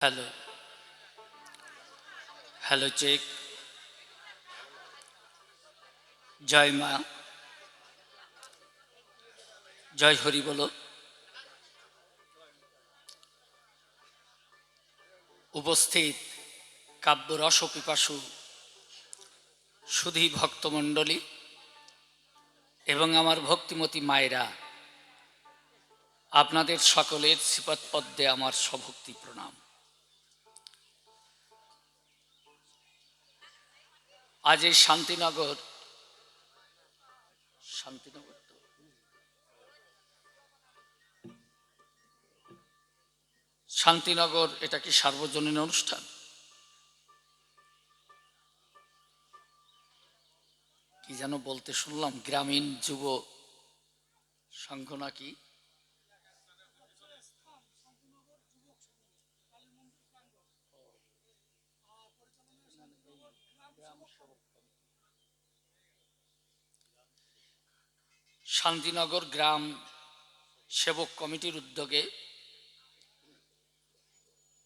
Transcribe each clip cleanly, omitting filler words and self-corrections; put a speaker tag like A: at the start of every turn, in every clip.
A: Hello, hello check. জয় মা, জয় হরি বলো। উপস্থিত কাব্যরস পিপাসু সুধী ভক্তমণ্ডলী এবং আমার ভক্তিমতী মায়েরা, আপনাদের সকলের শ্রীপদপদ্মে আমার সভক্তি প্রণাম। আজ এই শান্তিনগর এটা কি সার্বজনীন অনুষ্ঠান? কি যেন বলতে শুনলাম, গ্রামীণ যুব সংঘ নাকি? শান্তিনগর গ্রাম সেবক কমিটির উদ্যোগে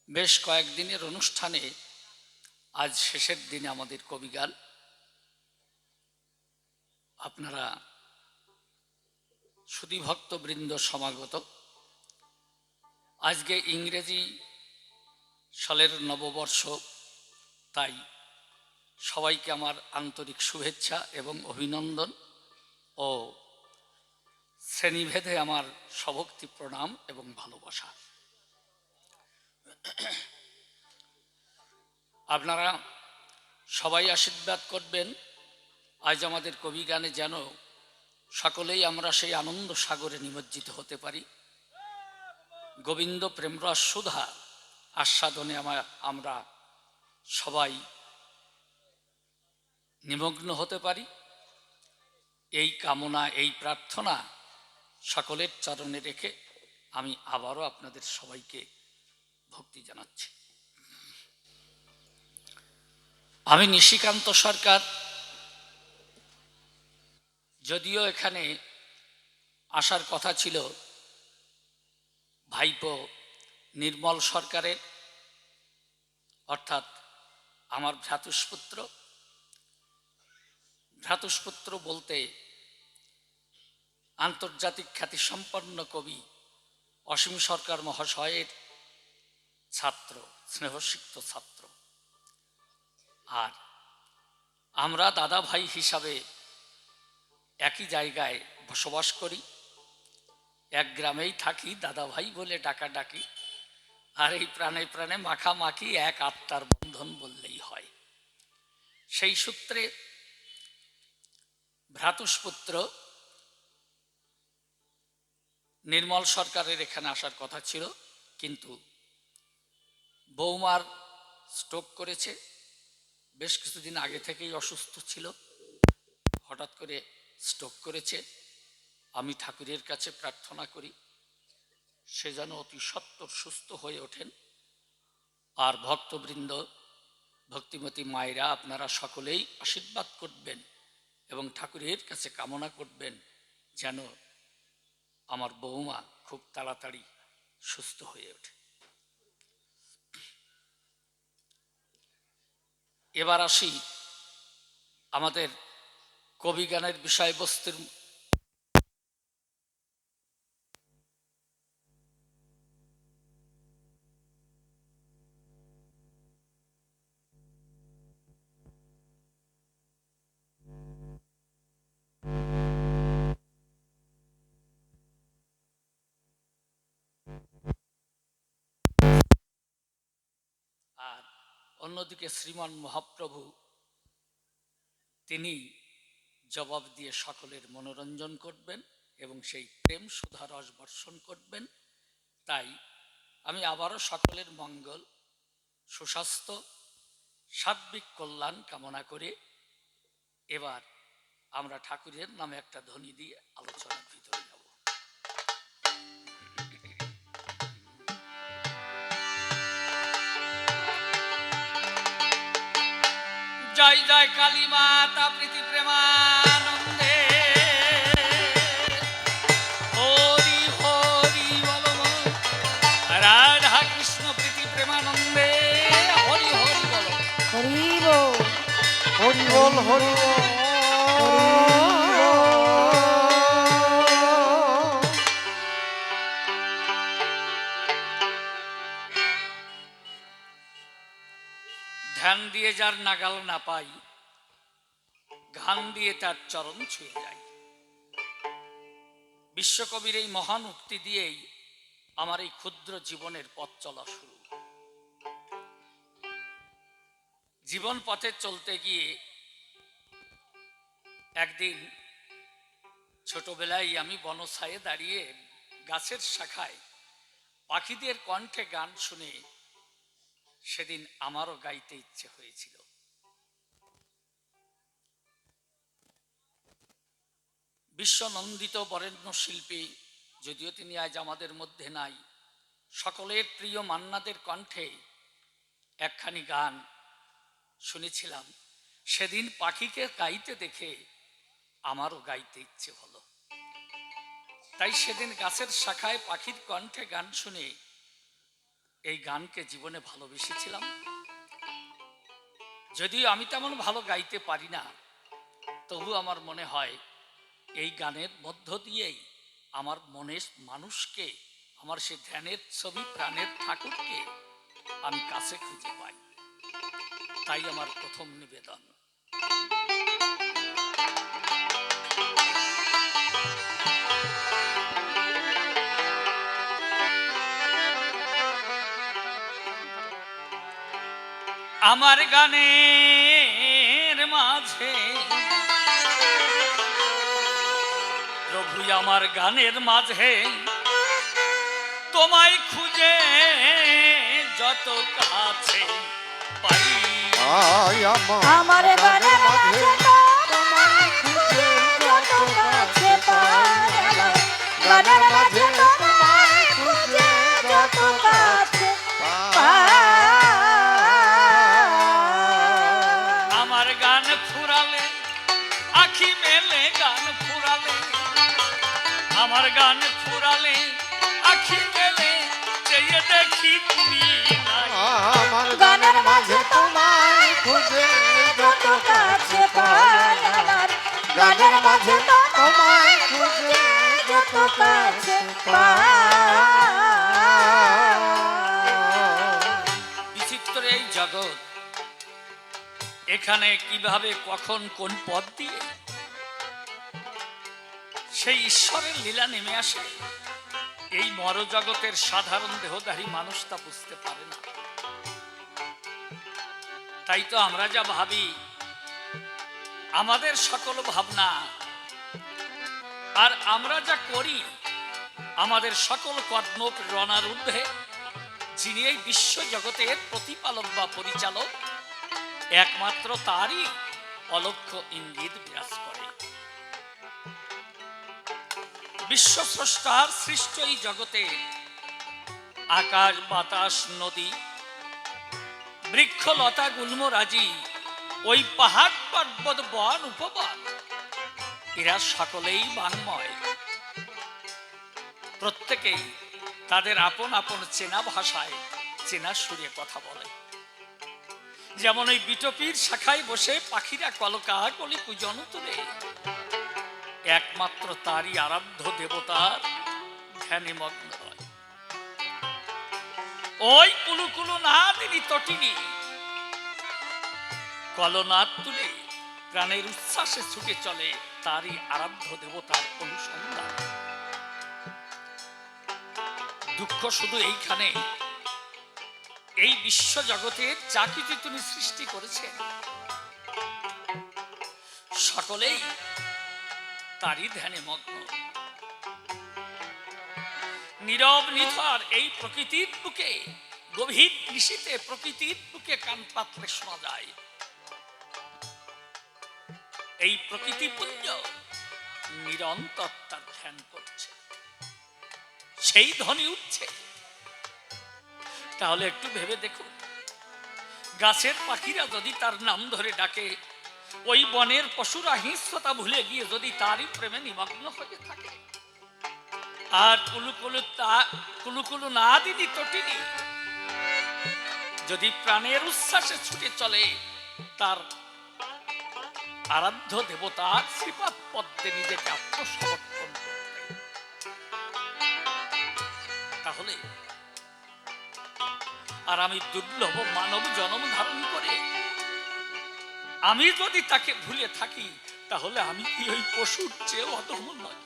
A: বেশ কয়েকদিনের অনুষ্ঠানে আজ শেষের দিনে আমাদের কবিগান। আপনারা সুধীভক্তবৃন্দ সমাগত। আজকে ইংরেজি সালের নববর্ষ, তাই সবাইকে আমার আন্তরিক শুভেচ্ছা এবং অভিনন্দন ও শ্রেণীভেদে আমার সভক্তি প্রণাম এবং ভালোবাসা। আপনারা সবাই আশীর্বাদ করবেন আজ আমাদের কবিগানে যেন সকলেই আমরা সেই আনন্দ সাগরে নিমজ্জিত হতে পারি, গোবিন্দ প্রেমরস সুধা আস্বাদনে আমরা সবাই নিমগ্ন হতে পারি। এই কামনা, এই প্রার্থনা সকলের চরণে রেখে আমি আবারও আপনাদের সবাইকে ভক্তি জানাচ্ছি। আমি নিশিকান্ত সরকার, যদিও এখানে আসার কথা ছিল ভাইপো নির্মল সরকারের, অর্থাৎ আমার ভ্রাতুষ্পুত্র বলতে আন্তর্জাতিক খ্যাতিসম্পন্ন কবি অসীম সরকার মহাশয়ের ছাত্র, স্নেহসিক্ত ছাত্র। আর আমরা দাদা ভাই হিসাবে একই জায়গায় বসবাস করি, এক গ্রামেই থাকি, দাদা ভাই বলে ডাকাডাকি, আর এই প্রাণে প্রাণে মাখামাখি এক আত্মার বন্ধন বললেই হয়। সেই সূত্রে ভ্রাতুষ্পুত্র নির্মল সরকারের এখানে আসার কথা ছিল, কিন্তু বৌমার স্ট্রোক করেছে। বেশ কিছুদিন আগে থেকেই অসুস্থ ছিল, হঠাৎ করে স্ট্রোক করেছে। আমি ঠাকুরের কাছে প্রার্থনা করি সে যেন অতি সত্বর সুস্থ হয়ে ওঠেন। আর ভক্তবৃন্দ, ভক্তিমতী মায়েরা, আপনারা সকলেই আশীর্বাদ করবেন এবং ঠাকুরের কাছে কামনা করবেন যেন আমার বৌমা খুব তাড়াতাড়ি সুস্থ হয়ে ওঠে। এবার আসি আমাদের কবিগানের বিষয়বস্তুর। আর অন্যদিকে শ্রীমান মহাপ্রভু তিনি জবাব দিয়ে সকলের মনোরঞ্জন করবেন এবং সেই প্রেম সুধা রস বর্ষণ করবেন। তাই আমি আবারও সকলের মঙ্গল, সুস্বাস্থ্য, সার্বিক কল্যাণ কামনা করে এবার আমরা ঠাকুরের নামে একটা ধ্বনি দিয়ে আলোচনার ভিতরে যাব। জয় জয় কালী মাতা প্রীতি প্রেমানন্দে, হরি হরি বল, রাধা কৃষ্ণ প্রীতি প্রেমানন্দে।
B: হরি বল
C: হরি বল হরি বল।
A: ধ্যান দিয়ে যার নাগাল না পাই, গান দিয়ে তার চরণ ছুঁয়ে যায়। বিশ্বকবির এই মহান উক্তি দিয়েই আমার এই ক্ষুদ্র জীবনের পথ চলা শুরু। জীবন পথে চলতে গিয়ে একদিন ছোটবেলায় আমি বনসায়ে দাঁড়িয়ে গাছের শাখায় পাখিদের কণ্ঠে গান শুনে সেদিন আমারও গাইতে ইচ্ছে হয়েছিল। বিশ্বনন্দিত বরেণ্য শিল্পী, যদিও তিনি আজ আমাদের মধ্যে নাই, সকলের প্রিয় মান্নাদের কণ্ঠে একখানি গান শুনেছিলাম। সেদিন পাখিকে গাইতে দেখে আমারও গাইতে ইচ্ছে হলো। তাই সেদিন গাছের শাখায় পাখির কণ্ঠে গান শুনে এই গানকে জীবনে ভালোবেসেছিলাম। যদিও আমি তেমন ভালো গাইতে পারি না, তবু আমার মনে হয় এই গানের মধ্য দিয়েই আমার মনের মানুষকে, আমার সে ধ্যানের ছবি প্রাণের ঠাকুরকে আমি কাছে খুঁজে পাই। তাই আমার প্রথম নিবেদন। আমার গানের মাঝে প্রভু, আমার গানের মাঝে তোমায় খুঁজে যত কাছে পাই,
B: আমার গানের মাঝে তোমায় খুঁজে যত কাছে পাই, গানের মাঝে তোমায় খুঁজে যত কাছে পাই।
A: আমার গান ফুরালে আখি মেলে গান ফুরালে, আমার গান ফুরালে আখি মেলে চেয়ে দেখি তুমি নাই।
C: আমার গানের মাঝে তোমায় খুঁজে
B: যত কাছে পাই, আমার গানের মাঝে তোমায় খুঁজে যত কাছে পাই।
A: বিচিত্র এই জগৎ, এখানে কিভাবে কখন কোন পথ দিয়ে সেই ঈশ্বরের লীলা নেমে আসে, এই মরজগতের সাধারণ দেহধারী মানুষ তা বুঝতে পারে না। তাই তো আমরা যা ভাবি, আমাদের সকল ভাবনা আর আমরা যা করি, আমাদের সকল কর্ম প্রেরণার ঊর্ধ্বে যিনি এই বিশ্ব জগতের প্রতিপালক বা পরিচালক, একমাত্র তারই অলক্ষ্য ইঙ্গিত বিরাজ করে। বিশ্ব স্রষ্টার সৃষ্ট এই জগতে আকাশ বাতাস নদী বৃক্ষ লতা গুল্মরাজি, ওই পাহাড় পর্বত বন উপবন, এরা সকলেই বাংময়। প্রত্যেকেই তাদের আপন আপন চেনা ভাষায় চেনা সুরে কথা বলে। যেমন ওই বিটপির শাখায় বসে পাখিরা কলকাকলি পূজন তুলে একমাত্র তারই আরাধ্য দেবতার ধ্যানে মগ্ন হয়। ওই কুলুকুলু নাদিনী তটিনী কলনাদ তুলে প্রাণের উচ্ছ্বাসে ছুটে চলে তারই আরাধ্য দেবতার অনুসন্ধান। দুঃখ শুধু এইখানে, এই বিশ্ব জগতের যা কিছু তিনি সৃষ্টি করেছেন সকলেই তারই ধ্যানে মগ্ন। নীরব নিথর এই প্রকৃতির বুকে, গভীর নিশীতে প্রকৃতির বুকে কান পাতলে শোনা যায় এই প্রকৃতিপুঞ্জ নিরন্তর তার ধ্যান করছে, সেই ধ্বনি উঠছে। তাহলে একটু ভেবে দেখুন, গাছের পাখিরা যদি তার নাম ধরে ডাকে, ওই বনের পশুরা হিংস্রতা ভুলে গিয়ে যদি তারই প্রেমে নিমগ্ন হয়ে থাকে, আর কুলুকুলু নাদিনী তটিনী যদি প্রাণের উচ্ছ্বাসে ছুটে চলে তার আরাধ্য দেবতার শ্রীপাদ পদ্মে নিজেকে আত্মসমর্পণ করতে, তাহলে আর আমি দুর্লভ মানব জন্ম ধারণ করে আমি যদি তাকে ভুলে থাকি, তাহলে আমি কি ওই পশুর চেয়ে অধম নয়?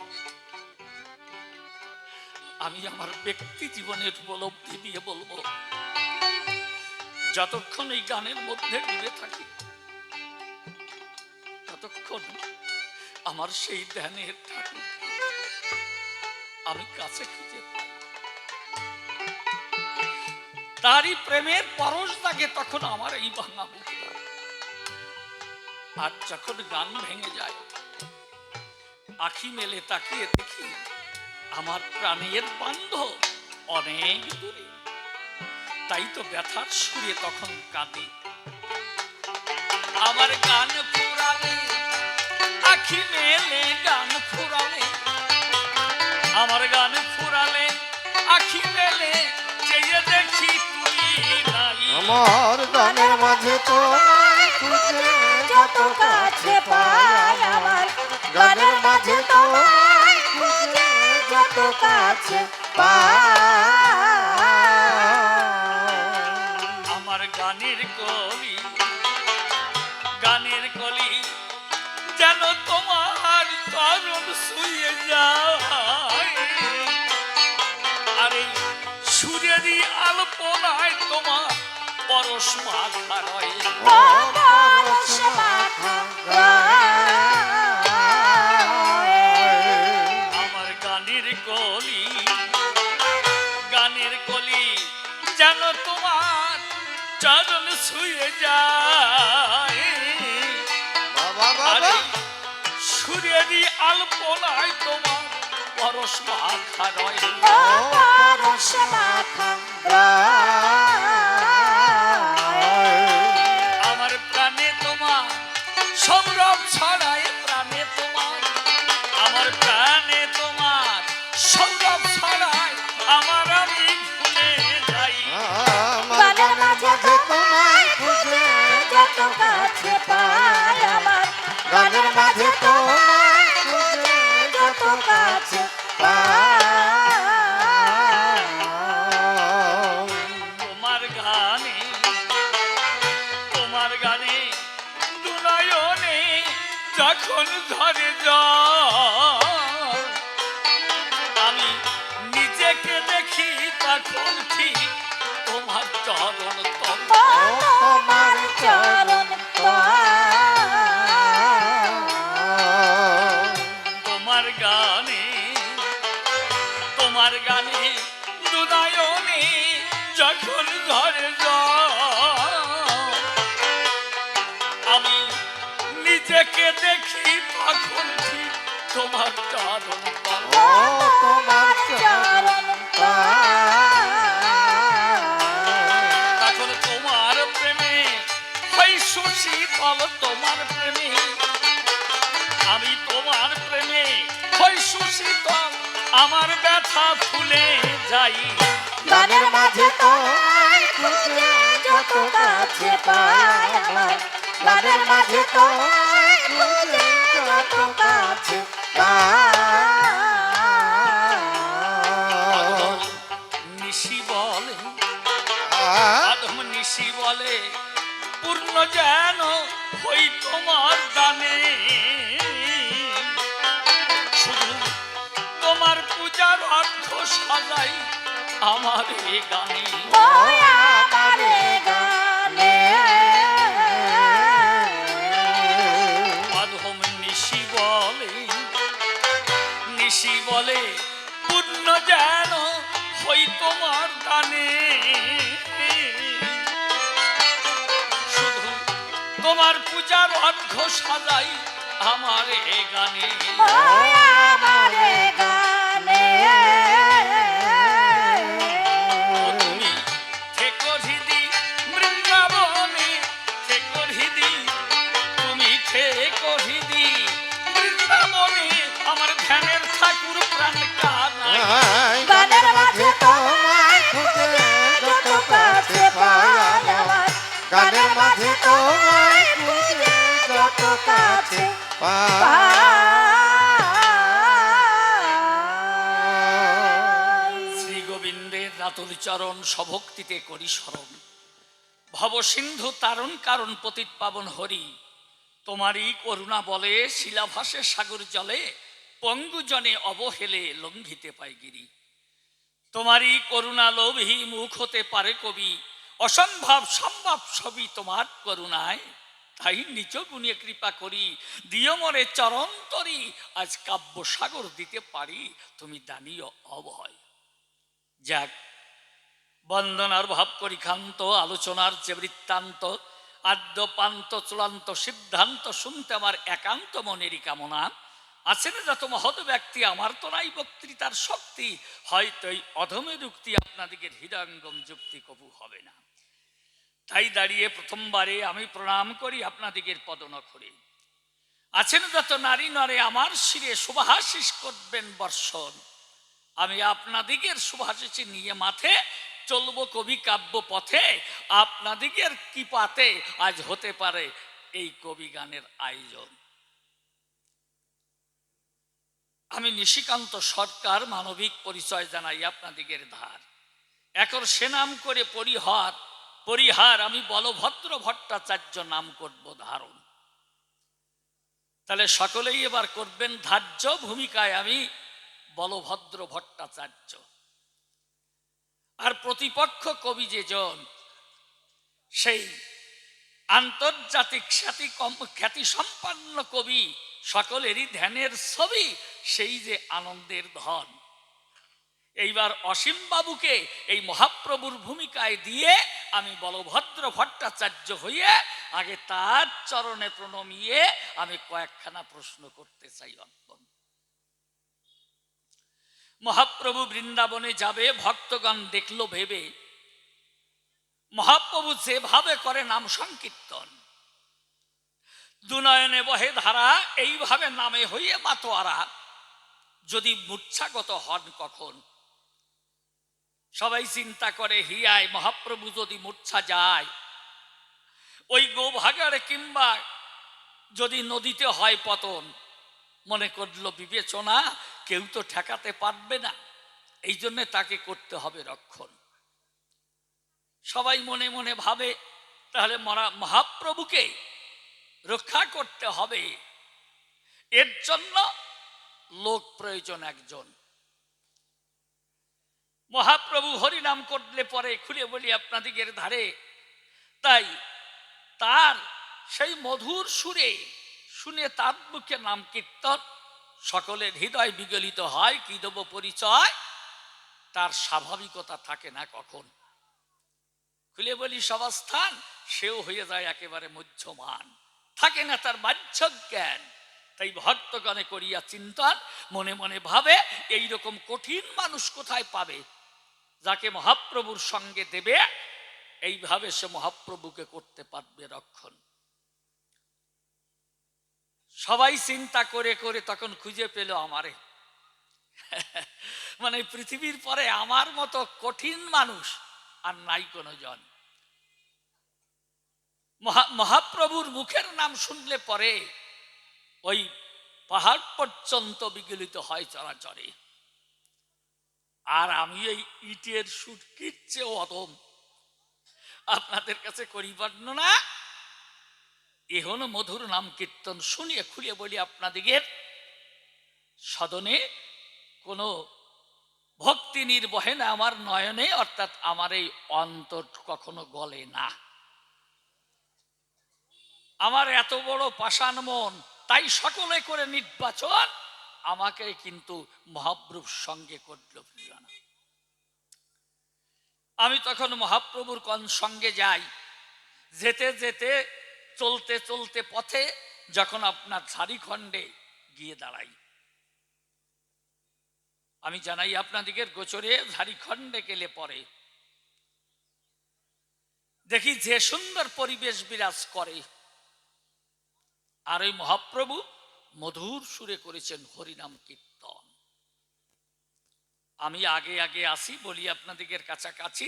A: আমি আমার ব্যক্তি জীবনের উপলব্ধি দিয়ে বলবো, যতক্ষণ এই গানের মধ্যে ডুবে থাকি ততক্ষণ আমার সেই ধ্যানের ঠাকুর আমি কাছে খুঁজে পাই। তারই প্রেমের পরশ লাগে তখন আমার এই ভাঙা বুক। আর যখন গান ভেঙে যায়, আখি মেলে তাকিয়ে দেখি আমার প্রাণের বান্ধব অনেক দূরে। তাই তো ব্যথার সুরে তখন কাঁদে। আমার গান ফুরালে, আখি মেলে গান ফুরালে, আমার গান ফুরালে, আখি মেলে চেয়ে দেখি তুই নাই।
C: আমার গানের মাঝে তোমায় খুঁজে
B: যত কাছে পাই, আমার গানের মাঝে তোমায় খুঁজে যত কাছে পাই।
A: আমার গানের কলি, গানের কলি যেন তোমার চরণ ছুঁয়ে যায়। আরে সূর্যেরই আলপনায় তোমার পরশ মাখা রয়।
B: ও পরশ মাখা গায়ে।
A: আমার গানের কলি, গানের কলি যেন তোমার চরণ ছুঁয়ে যায়।
C: বাবা
A: আরে
C: বাবা
A: সূর্যেরই আলপনায় তোমার পরশ মাখা রয়।
B: ও পরশ মাখা গায়ে।
A: আমার প্রাণে তোমার সৌরভ ছড়ায়, প্রাণে তোমার, আমার প্রাণে তোমার সৌরভ ছড়ায়, আমার আমি ভুলে যাই।
C: আমার গানের মাঝে তোমায় খুঁজে
B: যত কাছে পাই, আমার
C: গানের মাঝে তোমায় খুঁজে
B: যত কাছে পাই।
A: তোমার গানে, তোমার গানে দুনয়নে যখন ধরে জল, আমি নিজেকে দেখি তখন ঠিক তোমার চরণ তল।
B: ও তোমার চরণ পাই।
A: তোমার গানে, তোমার গানে দুনয়নে যখন ধরে জল, আমি নিজেকে দেখি তখন ঠিক তোমার চরণ তল।
B: ও তোমার চরণ পাই।
A: তখন তোমার প্রেমে হই সুশীতল, তোমার প্রেমে আমি, তোমার প্রেমে হই সুশীতল, আমার ব্যথা ভুলে যাই।
B: গানের মাঝে তোমায় খুঁজে যত কাছে পাই, আমার গানের মাঝে তোমায় খুঁজে যত কাছে পাই।
A: নিশি বলে, আদম নিশি বলে পূর্ণ যেন হই তোমার দানে। শুধু তোমার পূজার অর্থ সাজাই আমার এ গানে।
B: ওই আমার গানে।
A: আদম নিশি বলে, নিশি বলে পূর্ণ যেন হই তোমার দানে। শুধু তোমার পূজার অর্ঘ সাজাই আমার এ গানে।
B: ওই আমার গানে।
A: ও তুমি থেকো হৃদি বৃন্দাবনে, থেকো হৃদি, তুমি থেকো হৃদি বৃন্দাবনে, আমার ধ্যানের ঠাকুর প্রাণ কানাই।
B: গানের মাঝে তোমায় খুঁজে যত কাছে পাই,
C: মাঝে তোমায় খুঁজে যত কাছে পাই।
B: পাই।
A: শ্রী গোবিন্দের রাতুল চরণ স্বভক্তিতে করি স্মরণ। ভবসিন্ধু তারণ কারণ পতিত পাবন হরি, তোমারই করুণা বলে শিলাভাসে সাগর জলে, পঙ্গু জনে অবহেলে লঙ্ঘিতে পাই গিরি। তোমারই করুণা লোভী মুখ হতে পারে কবি, অসম্ভব সম্ভব সবই তোমার করুণায়। তাই নিচ গুণে কৃপা করি, দিও মরে চরণ তরি, আজ কাব্য সাগর দিতে পারি, তুমি দানীয় অভয়। যাক, বন্দনার ভাব করি ক্ষান্ত, আলোচনার যে বৃত্তান্ত, আদ্য পান্ত চূড়ান্ত সিদ্ধান্ত শুনতে আমার একান্ত মনেরই কামনা। আছেন যত মহৎ ব্যক্তি, আমার তো নাই বক্তৃতার শক্তি, হয়তো এই অধমের উক্তি আপনাদিগের হৃদয়ঙ্গম যুক্তি কবু হবে না। তাই দাঁড়িয়ে প্রথমবারে আমি প্রণাম করি আপনাদিগের পদনখরে। আছেন যত নারী নরে, আমার শিরে শুভাশিস করবেন বর্ষণ। আমি আপনাদিগের শুভাশিস নিয়ে মাথে চলবো কবি কাব্য পথে। আপনাদিগের কৃপাতে আজ হতে পারে এই কবি গানের আয়োজন। আমি নিশিকান্ত সরকার মানবিক পরিচয় জানাই আপনাদিগের ধার। একর সে নাম করে পরিহার পরিহার, আমি বলভদ্র ভট্টাচার্য নাম করব ধারণ। তাহলে সকলেই এবার করবেন ধার্য, ভূমিকায় আমি বলভদ্র ভট্টাচার্য। আর প্রতিপক্ষ কবি যে জন, সেই আন্তর্জাতিক খ্যাতি সম্পন্ন কবি, সকলেরই ধ্যানের ছবি, সেই যে আনন্দের ধন। এইবার অসীম বাবুকে এই মহাপ্রভুর ভূমিকায় দিয়ে আমি বলভদ্র ভট্টাচার্য হইয়ে আগে তার চরণে প্রণমিয়ে আমি কয়েকখানা প্রশ্ন করতে চাই। অর্পণ। মহাপ্রভু বৃন্দাবনে যাবে, ভক্তগণ দেখলো ভেবে, মহাপ্রভু যেভাবে করে নাম সংকীর্তন, দুনয়নে বহে ধারা, এইভাবে নামে হইয়ে মাতোয়ারা, যদি মূর্ছাগত হন কখন। সবাই চিন্তা করে হিয়ায় মহাপ্রভু যদি মূর্ছা যায়, ওই গোভাগাড়ে কিংবা যদি নদীতে হয় পতন, মনে করলো বিবেচনা, কেউ তো ঠেকাতে পারবে না, এই জন্য তাকে করতে হবে রক্ষণ। সবাই মনে মনে ভাবে তাহলে মহাপ্রভুকে রক্ষা করতে হবে, এর জন্য লোক প্রয়োজন একজন। মহাপ্রভু হরিনাম করলে পরে খুলে বলি আপনাদিগের ধারে, তাই তার সেই মধুর সুরে শুনে তার মুখে নাম কীর্তন, সকলের হৃদয় বিগলিত হয়। কি দেব পরিচয়, তার স্বাভাবিকতা থাকে না কখন। খুলে বলি সবাস্থান, সেও হয়ে যায় একেবারে মধ্যমান, থাকে না তার বাহ্য জ্ঞান। তাই ভক্তগণে করিয়া চিন্তন, মনে মনে ভাবে এইরকম কঠিন মানুষ কোথায় পাবে, যাকে মহাপ্রভুর সঙ্গে দেবে, এইভাবে সে মহাপ্রভুকে করতে পারবে রক্ষণ। সবাই চিন্তা করে করে তখন খুঁজে পেল আমারে। মানে পৃথিবীর পরে আমার মতো কঠিন মানুষ আর নাই কোনো জন। মহাপ্রভুর মুখের নাম শুনলে পরে ওই পাহাড় পর্যন্ত বিগলিত হয় চরাচরে। আর আমি এই ইটের সুটকির চেয়েও অদম, আপনাদের কাছে করি বর্ণনা। এহনো মধুর নাম কীর্তন শুনিয়ে খুলে বলি আপনাদিগের সদনে কোনো ভক্তি নির্বহে না আমার নয়নে, অর্থাৎ আমার এই অন্তর কখনো গলে না। আমার এত বড় পাষাণ মন, তাই সকলে করে নির্বাচন, আমাকে কিন্তু মহাপ্রভুর সঙ্গে করলো প্রিয়না। আমি তখন মহাপ্রভুর সঙ্গে যাই, যেতে যেতে চলতে চলতে পথে যখন আপনার ঝাড়িখণ্ডে গিয়ে দাঁড়াই, আমি জানাই আপনাদিগের গোচরে ঝাড়িখণ্ডে গেলে পরে দেখি যে সুন্দর পরিবেশ বিরাজ করে, আর ওই মহাপ্রভু মধুর সুরে করেছেন হরিনাম কীর্তন। আমি আগে আগে আসি বলি আপনাদিগের কাছাকাছি,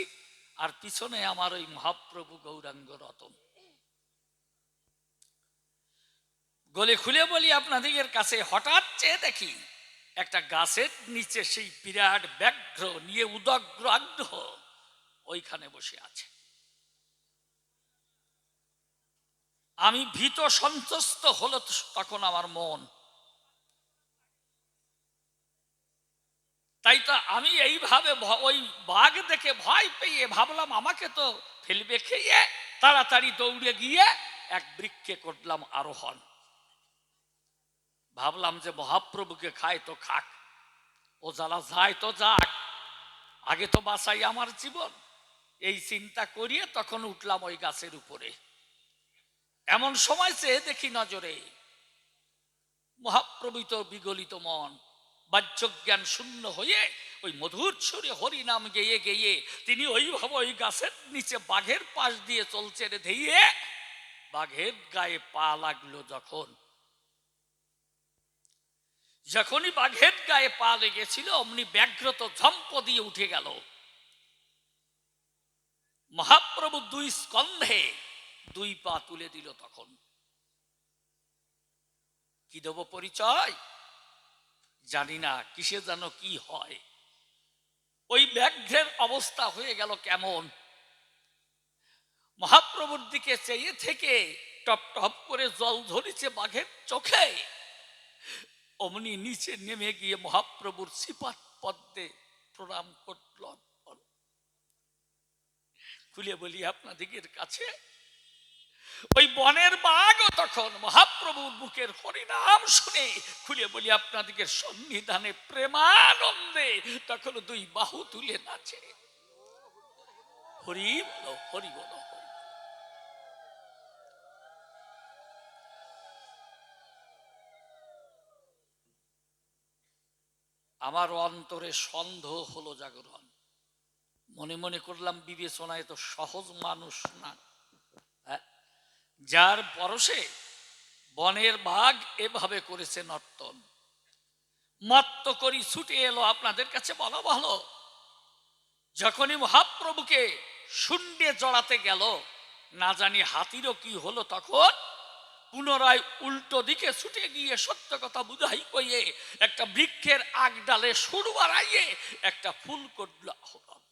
A: আর পিছনে আমার ওই মহাপ্রভু গৌরাঙ্গ রতন। গলে খুলে বলি আপনাদের কাছে, হঠাৎ চেয়ে দেখি একটা গাছের নিচে সেই বিরাট ব্যাঘ্র নিয়ে উদগ্র আগ্রহ ওইখানে বসে আছে। আমি ভীত সন্ত্রস্ত হলো তখন আমার মন। তাই তো আমি এইভাবে ওই বাঘ দেখে ভয় পেয়ে ভাবলাম আমাকে তো ফেলবে খেয়ে, তাড়াতাড়ি দৌড়ে গিয়ে এক বৃক্ষে করলাম আরোহণ। ভাবলাম যে মহাপ্রভুকে খায় তো খাক, ও জ্বালা যায় তো যাক, আগে তো বাঁচাই আমার জীবন। এই চিন্তা করিয়ে তখন উঠলাম ওই গাছের উপরে। এমন সময় চেয়ে দেখি নজরে মহাপ্রভু তো বিগলিত মন, বাহ্যজ্ঞান শূন্য হয়ে ওই মধুর সুরে হরি নাম গেয়ে গেয়ে তিনি ওইভাবে ওই গাছের নিচে বাঘের পাশ দিয়ে চলছে রে ধেয়ে। বাঘের গায়ে পা লাগলো যখনই বাঘের গায়ে পা লেগেছিল অমনি ব্যাঘ্র তো ঝম্প দিয়ে উঠে গেল। মহাপ্রভু দুই স্কন্ধে দুই পা তুলে দিল। তখন কি দেব পরিচয় জানি না, কিসে যেন কি হয়। ওই ব্যাঘ্রের অবস্থা হয়ে গেল কেমন, মহাপ্রভুর দিকে চেয়ে থেকে টপ টপ করে জল ধরেছে বাঘের চোখে। অমনি নিচে নেমে গিয়ে মহাপ্রভুর শ্রীপাদ পদ্মে প্রণাম করল। খুলে বলি আপনাদের কাছে, ওই বনের বাঘও তখন মহাপ্রভুর মুখের হরিনাম শুনে খুলে বলি আপনাদের সন্নিধানে প্রেমানন্দে তখন দুই বাহু তুলে নাচে। হরি বলো, হরি বলো, হরি। আমার অন্তরে সন্দেহ হলো জাগরণ। মনে মনে করলাম বিবেচনায় তো সহজ মানুষ না, যার পরশে বনের বাঘ এভাবে করেছে নর্তন। মত্ত করি ছুটে এলো আপনাদের কাছে বলা ভালো। যখনই মহাপ্রভুকে শুন্ডে জড়াতে গেল, না জানি হাতিরও কি হলো, তখন পুনরায় উল্টো দিকে ছুটে গিয়ে সত্য কথা বুঝাই কইয়ে একটা বৃক্ষের আগ ডালে সুর বাড়াইয়ে একটা ফুল করল আহরণ।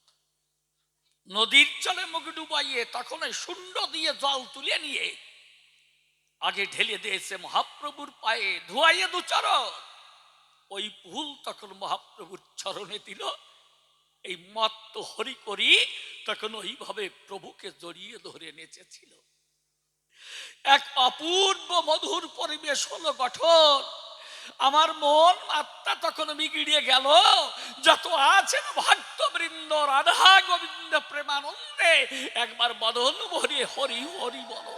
A: নদীর জলে মুখ ডুবাইয়ে তখন ওই শুন্ড দিয়ে জল তুলে নিয়ে আগে ঢেলে দিয়েছে মহাপ্রভুর পায়ে, ধোয়াইয়ে দু চরণ। ওই ফুল তখন মহাপ্রভুর চরণে দিল। এই মত্ত হরি করি তখন ওইভাবে প্রভুকে জড়িয়ে ধরে নেচেছিল। এক অপূর্ব মধুর পরিবেশ হলো গঠন। আমার মন আত্মা তখন বিগড়িয়ে গেল। যত আছেন ভক্তবৃন্দ রাধা গোবিন্দ প্রেমানন্দে একবার বদন ভরে হরি হরি বলো।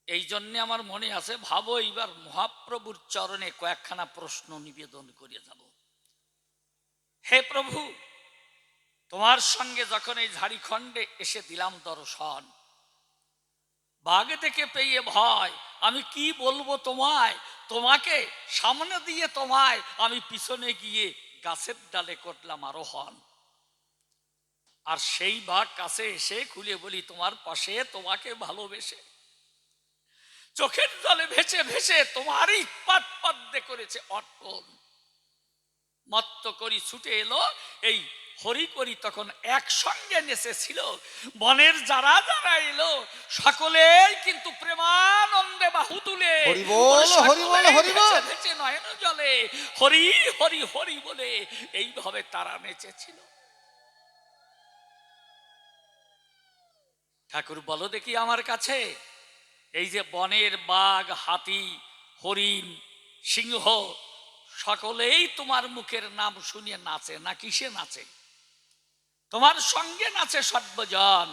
A: এই জন্য আমার মনে আছে, ভাবো এইবার মহাপ্রভুর চরণে কয়েকখানা প্রশ্ন নিবেদন করে যাব। হে প্রভু, তোমার সঙ্গে যখন এই ঝাড়িখণ্ডে এসে দিলাম দর্শন, বাঘ দেখে পেয়ে ভয়, আমি কি বলবো তোমায়, তোমাকে সামনে দিয়ে তোমায় আমি পিছনে গিয়ে গাছের ডালে করলাম আরোহণ। আর সেই বাঘ কাছে এসে খুলে বলি তোমার পাশে, তোমাকে ভালোবেসে চোখের জলে ভেসে ভেসে তোমারই পাদ পদ্মে করেছে অর্পণ। মত্ত করি ছুটে এলো এই হরি করি তখন একসঙ্গে নেচেছিল। বনের যারা যারা এলো সকলেই কিন্তু প্রেমানন্দে বাহু তুলে
C: হরি বল, হরি বল, হরি বল।
A: ভেসে নয়ন জলে হরি হরি হরি বলে এইভাবে তারা নেচেছিল। ঠাকুর বলো দেখি আমার কাছে, এই যে বনের বাঘ, হাতি, হরিণ, সিংহ সকলেই তোমার মুখের নাম শুনিয়ে নাচে না কিসে নাচে? তোমার সঙ্গে নাচে সর্বজন।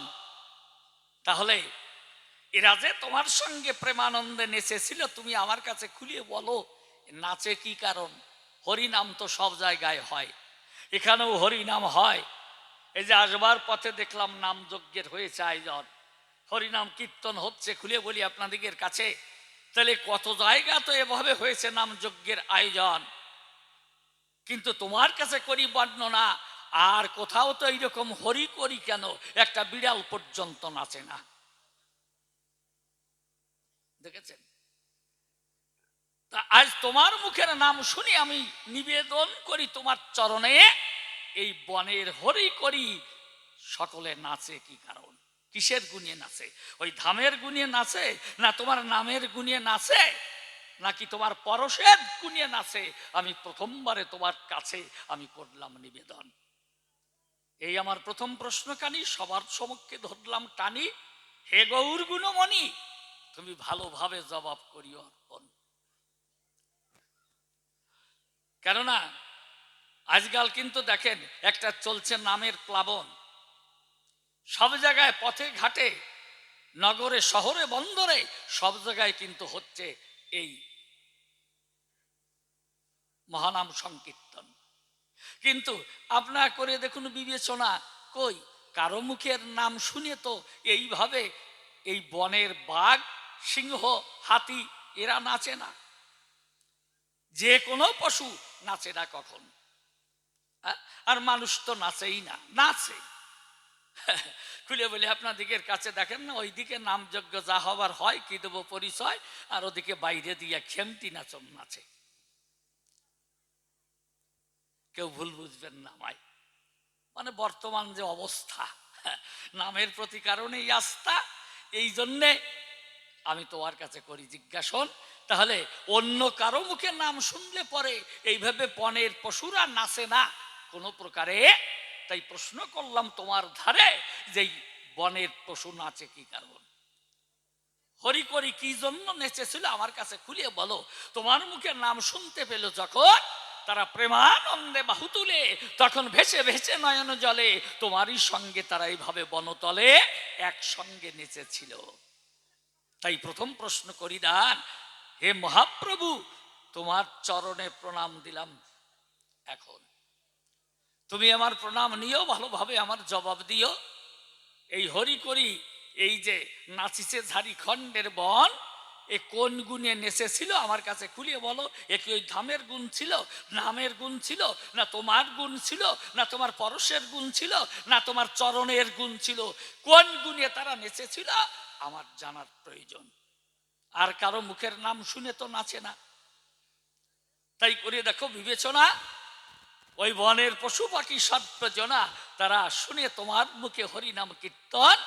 A: তাহলে এরা যে তোমার সঙ্গে প্রেমানন্দে নেচেছিল, তুমি আমার কাছে খুলিয়ে বলো নাচে কি কারণ? হরিনাম তো সব জায়গায় হয়, এখানেও হরিনাম হয়। এই যে আসবার পথে দেখলাম নাম যজ্ঞের হয়েছে আয়োজন, হরিনাম কীর্তন হচ্ছে। খুলে বলি আপনাদের কাছে, তাহলে কত জায়গা তো এভাবে হয়েছে নাম যজ্ঞের আয়োজন। কিন্তু তোমার কাছে করি বর্ণনা, আর কোথাও তো এইরকম হরি করি কেন, একটা বিড়াল পর্যন্ত নাচে না। দেখেছেন? তা আজ তোমার মুখের নাম শুনি আমি নিবেদন করি তোমার চরণে, এই বনের হরি করি সকলে নাচে কি কারণ? কিসের গুণে নাচে? ওই ধামের গুণে নাচে, না তোমার নামের গুণে নাচে, নাকি তোমার পরশের গুণে নাচে? আমি প্রথমবারে তোমার কাছে আমি করলাম নিবেদন। এই আমার প্রথম প্রশ্ন কানি, সবার সমক্ষে ধরলাম টানি। হে গৌর গুণমণি, তুমি ভালোভাবে জবাব করিও অর্পণ। কেননা আজকাল কিন্তু দেখেন একটা চলছে নামের প্লাবন। সব জায়গায় পথে ঘাটে, নগরে শহরে বন্দরে সব জায়গায় কিন্তু হচ্ছে এই মহানাম সংকীর্তন। কিন্তু আপনারা করে দেখুন বিবেচনা, কই কারো মুখের নাম শুনে তো এইভাবে এই বনের বাঘ, সিংহ, হাতি এরা নাচে না। যে কোনো পশু নাচে না কখন, আর মানুষ তো নাচেই না। নাচে খুলে বলে আপনাদিকের কাছে দেখেন না, ওইদিকে নামযজ্ঞ যা হবার হয় কি দেবো পরিচয়, আর ওদিকে বাইরে দিয়ে খেমটি নাচন নাচে। কেউ ভুল বুঝবেন না আমায়, মানে বর্তমান যে অবস্থা, নামের প্রতি কারণেই আস্থা। এই জন্যে আমি তোমার কাছে করি জিজ্ঞাসন, তাহলে অন্য কারো মুখে নাম শুনলে পরে এইভাবে বনের পশুরা নাচে না কোনো প্রকারে। তাই প্রশ্ন করলাম তোমার ধারে, যে বনের পশু নাচে কি কারণ? হরি করি কি জন্য নেচেছিল আমার কাছে খুলে বলো। তোমার মুখে নাম শুনতে পেল যখন, তারা প্রেমানন্দে বাহু তুলে তখন ভেসে ভেসে নয়ন জলে তোমারই সঙ্গে তারা এইভাবে বনতলে একসঙ্গে নেচেছিল। তাই প্রথম প্রশ্ন করি দান, হে মহাপ্রভু, তোমার চরণে প্রণাম দিলাম। এখন তুমি আমার প্রণাম নিও, ভালোভাবে আমার জবাব দিও। এই হরি করি, এই যে নাচিছে ঝাড়িখণ্ডের বন, এ কোন গুণে নেচেছিল আমার কাছে খুলিয়ে বলো। এ কি ওই ধামের গুণ ছিল, নামের গুণ ছিল, না তোমার গুণ ছিল, না তোমার পরশের গুণ ছিল, না তোমার চরণের গুণ ছিল? কোন গুণে তারা নেচেছিল আমার জানার প্রয়োজন। আর কারো মুখের নাম শুনে তো নাচে না। তাই করে দেখো বিবেচনা, ওই বনের পশু পাখি সর্বজনা তারা শুনে তোমার মুখে হরিনাম কীর্তন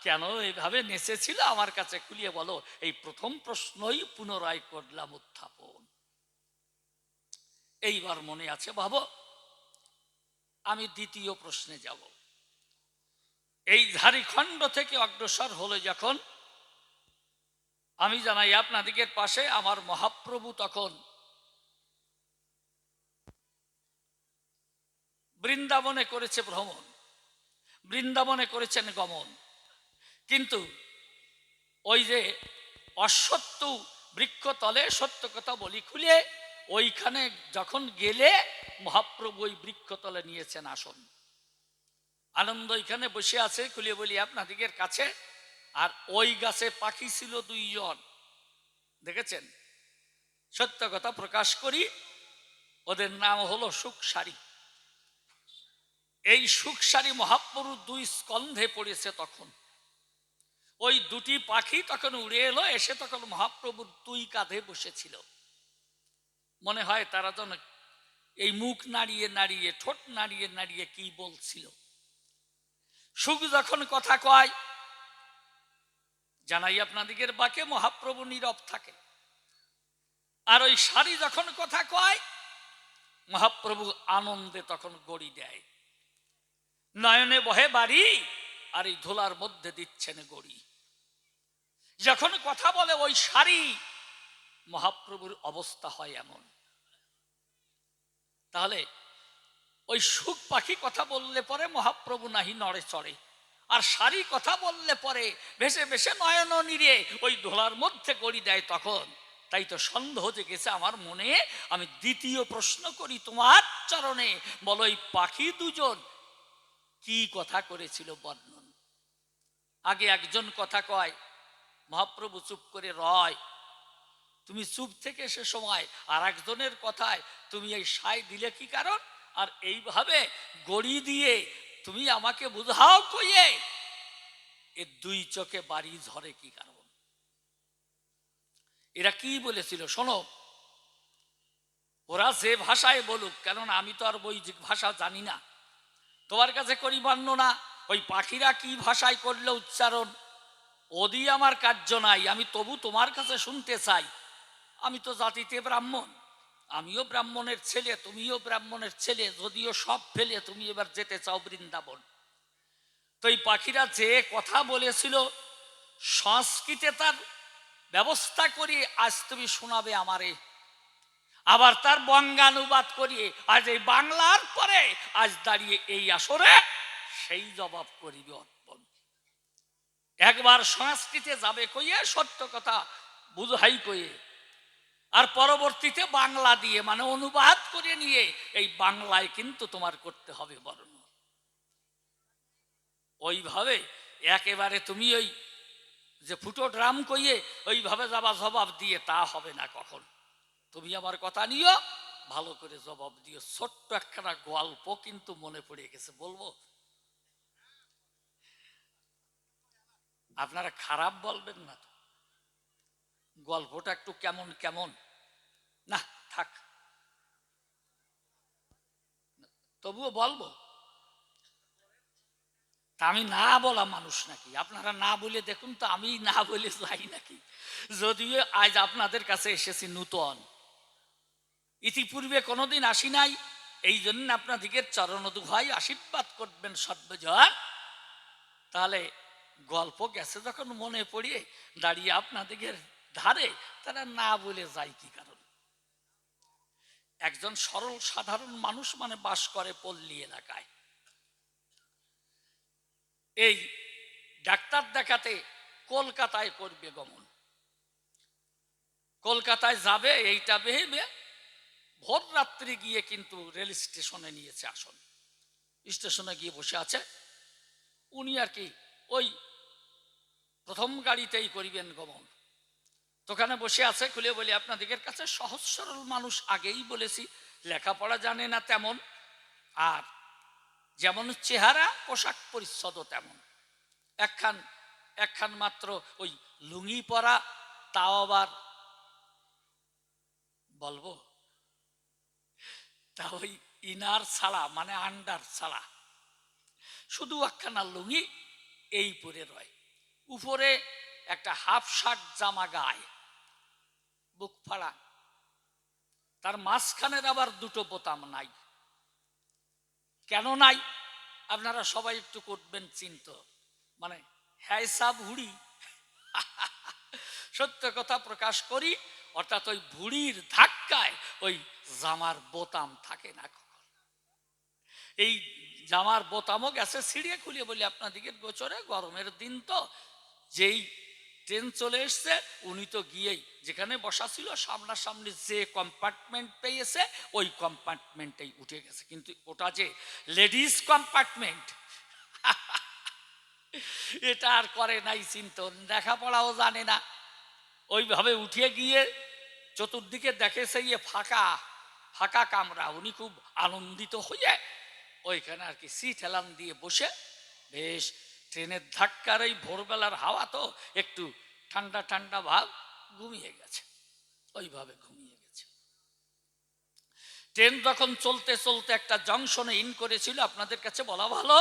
A: কেন এইভাবে নেচেছিল আমার কাছে খুলিয়ে বলো। এই প্রথম প্রশ্নই পুনরায় করলাম উত্থাপন। এইবার মনে আছে ভাবো, আমি দ্বিতীয় প্রশ্নে যাব। এই ঝাড়িখণ্ড থেকে অগ্রসর হলো যখন, আমি জানাই আপনাদিকের পাশে আমার মহাপ্রভু তখন বৃন্দাবনে করেছে ভ্রমণ, বৃন্দাবনে করেছেন গমন। কিন্তু ওই যে অসত্য বৃক্ষতলে, সত্য কথা বলি খুলে, ওইখানে যখন গেলে মহাপ্রভু ওই বৃক্ষতলে নিয়েছেন আসন। আনন্দ এখানে বসে আছে খুলে বলি আপনাদিকের কাছে। আর ওই গাছে পাখি ছিল 2 জন, দেখেছেন? সত্য কথা প্রকাশ করি, ওদের নাম হলো সুখসারী। এই সুখসারী মহাপ্রভুর 2 স্কন্ধে পড়েছে তখন। ওই 2টি পাখি তখন উড়ে এলো, এসে তখন মহাপ্রভুর 2 কাঁধে বসেছিল। মনে হয় তারা যেন এই মুখ নাড়িয়ে নাড়িয়ে, ঠোঁট নাড়িয়ে নাড়িয়ে কি বলছিল। সুখ যখন কথা কয়, জানাই আপনাদিগের বাকে মহাপ্রভু নীরব থাকে। আর ওই সারি যখন কথা কয়, মহাপ্রভু আনন্দে তখন গড়ি দেয়। নয়নে বহে বাড়ি, আর এই ধুলার মধ্যে দিচ্ছেন গড়ি। যখন কথা বলে ওই সারি, মহাপ্রভুর অবস্থা হয় এমন। তাহলে ওই সুখ পাখি কথা বললে পরে মহাপ্রভু নাহি নড়ে চড়ে, আর সারি কথা বললে পরে ভেসে ভেসে নয়ন নিরে ওই ধুলার মধ্যে গড়ি দেয় তখন। তাই তো সন্দেহ জেগেছে আমার মনে। আমি দ্বিতীয় প্রশ্ন করি তোমার চরণে, বলো এই পাখি 2 জন কি কথা করেছিল বর্ণন। আগে একজন কথা কয়, মহাপ্রভু চুপ করে রয়। তুমি চুপ থেকে সে সময় আর একজনের কথায় তুমি এই সায় দিলে কি কারণ? আর এইভাবে গড়ি দিয়ে তুমি আমাকে বুঝাও কইয়ে এ দুই চোখে বাড়ি ঝরে কি কারণ? এরা কি বলেছিল শোনো, ওরা যে ভাষায় বলুক, কেননা আমি তো আর বৈদিক ভাষা জানি না, তোমার কাছে করি মান্য না। ওই পাখিরা কি ভাষায় করলে উচ্চারণ, ওদি আমার কার্য নাই, আমি তবু তোমার কাছে শুনতে চাই। আমি তো জাতিতে ব্রাহ্মণ, আমিও ব্রাহ্মণের ছেলে, তুমিও ব্রাহ্মণের ছেলে, যদিও সব ফেলে তুমি এবার যেতে চাও বৃন্দাবন। তো এই পাখিরা যে কথা বলেছিল সংস্কৃতে তার ব্যবস্থা করিয়ে আজ তুমি শোনাবে আমারে, আবার তার বঙ্গানুবাদ করিয়ে আজ এই বাংলার পরে আজ দাঁড়িয়ে এই আসরে সেই জবাব করিবে অর্পণ। একবার সংস্কৃতে যাবে কইয়ে সত্য কথা বুঝাই কইয়ে, আর পরবর্তীতে বাংলা দিয়ে মানে অনুবাদ করে নিয়ে এই বাংলায় কিন্তু তোমার করতে হবে বর্ণ। ওইভাবে একেবারে তুমি ওই যে ফুটো ড্রাম কইয়ে ওইভাবে যাবা জবাব দিয়ে তা হবে না কখন। তুমি আমার কথা নিও, ভালো করে জবাব দিও। ছোট্ট একখানা গল্প কিন্তু মনে পড়ে গেছে, বলবো? আপনারা খারাপ বলবেন না তো? গল্পটা একটু কেমন কেমন, না থাক, তবুও বলবো। তা আমি না বলা মানুষ নাকি? আপনারা না বলে দেখুন তো, আমি না বলে যাই নাকি? যদিও আজ আপনাদের কাছে এসেছি নূতন, ইতিপূর্বে কোনোদিন আসি নাই, এই জন্য আপনাদিকে চরণদুহাই আশীর্বাদ করবেন সর্বজন। তাহলে গল্প গেছে যখন মনে পড়িয়ে দাঁড়িয়ে আপনাদিকে ধারে, তারা না বলে যায় কি কারণ? একজন সরল সাধারণ মানুষ মানে বাস করে পল্লী এলাকায়, এই ডাক্তার দেখাতে কলকাতায় করবে গমন। কলকাতায় যাবে এইটা ভেবে ভোর রাত্রি গিয়ে কিন্তু রেল স্টেশনে নিয়েছে আসন, স্টেশনে গিয়ে বসে আছে। উনি আর কি ওই প্রথম গাড়িতেই করিবেন গমন, তোখানে বসে আছে। খুলে বলি আপনাদের কাছে সহজ সরল মানুষ, আগেই বলেছি, লেখাপড়া জানে না তেমন, আর যেমন চেহারা পোশাক পরিচ্ছদও তেমন। একখান মাত্র ওই লুঙ্গি পরা, তাও আবার বলবো তা ওই ইনার ছাড়া মানে আন্ডার ছাড়া, শুধু একখানা লুঙ্গি এই পরে রয়, উপরে একটা হাফ শার্ট জামা গায়ে, বুক ফাড়া, তার মাঝখানের আবার দুটো বোতাম নাই। কেন নাই আপনারা সবাই একটু করবেন চিন্তা, মানে হ্যাঁ ভুড়ি সত্য কথা প্রকাশ করি, অর্থাৎ ওই ভুড়ির ধাক্কায় ওই জামার বোতাম থাকে না কখন। এই জামার বোতামও গেছে ছিঁড়িয়ে খুলিয়ে বলি আপনাদিকে গোচরে, গরমের দিন তো, যেই ট্রেন চলে এসছে উনি তো গিয়েই যেখানে বসা ছিল সামনাসামনি যে কম্পার্টমেন্ট পেয়েছে ওই কম্পার্টমেন্টেই উঠে গেছে, কিন্তু ওটা যে লেডিস কম্পার্টমেন্ট এটা আর করে নাই চিন্তন, লেখাপড়াও জানে না। ওইভাবে উঠে গিয়ে চতুর্দিকে দেখে সেই ফাঁকা ফাঁকা কামরা, উনি খুব আনন্দিত হয়ে ওইখানে আর কি সিট হেলান দিয়ে বসে, বেশ ট্রেনের ধাক্কার এই ভোরবেলার হাওয়া তো একটু ঠান্ডা ঠান্ডা ভাব, ঘুমিয়ে গেছে। ওইভাবে ঘুমিয়ে গেছে। ট্রেন যখন চলতে চলতে একটা জংশনে ইন করেছিল, আপনাদের কাছে বলা ভালো,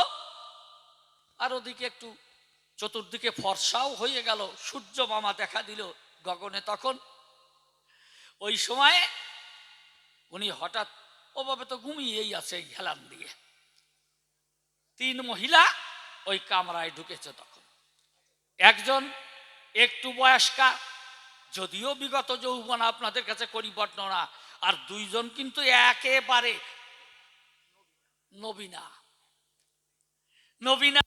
A: আর ওদিকে একটু চতুর্দিকে ফর্সাও হয়ে গেল, সূর্য মামা দেখা দিল গগনে তখন। ওই সময়ে উনি হঠাৎ, ওভাবে তো ঘুমিয়েই আছে হেলান দিয়ে, তিন মহিলা ওই কামরায় ঢুকেছে তখন। একজন একটু বয়স্কা, যদিও বিগত যৌবন আপনাদের কাছে করি বর্ণনা, আর দুইজন কিন্তু একেবারে নবীনা নবীনা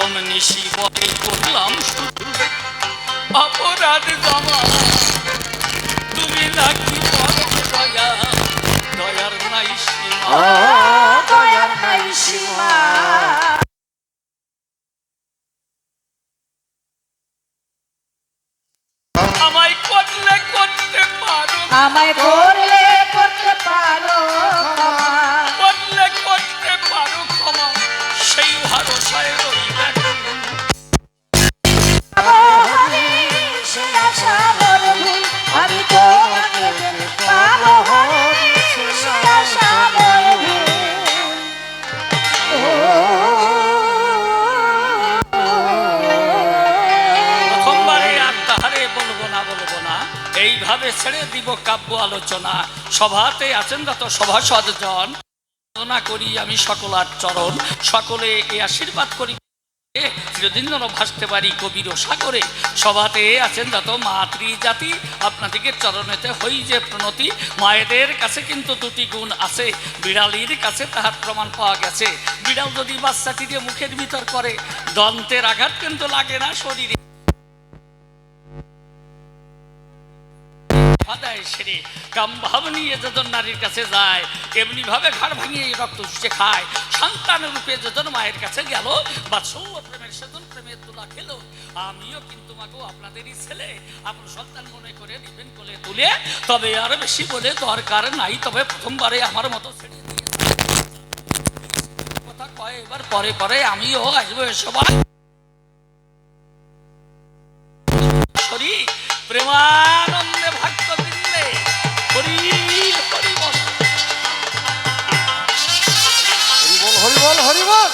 A: প্রথম নিশি বলে করলাম শুধু অপরাধ জমা, তুমি নাকি বলো দয়া, দয়ার নাই সীমা।
B: ও দয়ার নাই সীমা।
A: আমায় করলে করতে পারো,
B: আমায় করলে করতে পারো ক্ষমা,
A: করলে করতে পারো ক্ষমা, সেই ভরসায় রই দেখো।
B: হরি সে আশা মোর ভুল, আমি তোমাকে পাবো হরি সে আশা মোর ভুল।
A: প্রথমবারে আর তাহারে বলবো না বলবো না, এইভাবে ছেড়ে দিব কাব্য আলোচনা। সভাতে আছেন যত সভাসদ জন, প্রার্থনা করি আমি সকলার চরণ, সকলে এই আশীর্বাদ করি চিরদিন যেন ভাসতে পারি কবির সাগরে। সভাতে আছেন যত মাতৃ জাতি, আপনাদিকে চরণেতে হই যে প্রণতি। মায়েদের কাছে কিন্তু দুটি গুণ আছে, বিড়ালির কাছে তাহার প্রমাণ পাওয়া গেছে। বিড়াল যদি বাচ্চাটিকে মুখের ভিতর করে, দন্তের আঘাত কিন্তু লাগে না শরীরে, সেরে কাম ভাব নিয়ে যখন নারীর কাছে যায়, এমনি ভাবে ঘাড় ভাঙিয়ে রক্ত চুষে খায়। সন্তান রূপে যখন মায়ের কাছে গেল, বাৎসল্য প্রেমের সেজন প্রেমের তুলা খেলো। আমিও কিন্তু মাগো আপনাদেরই ছেলে, আপনার সন্তান মনে করে নিবেন কোলে তুলে। তবে আর বেশি বলে দরকার নাই, তবে প্রথমবারে আমার মতো ছেড়ে দিয়ে কথা কয় এবার পরে পরে আমিও আসবো সবাই প্রেমানন্দে ভক্ত বৃন্দে হরি হরি বল।
C: হরি বল হরি বল।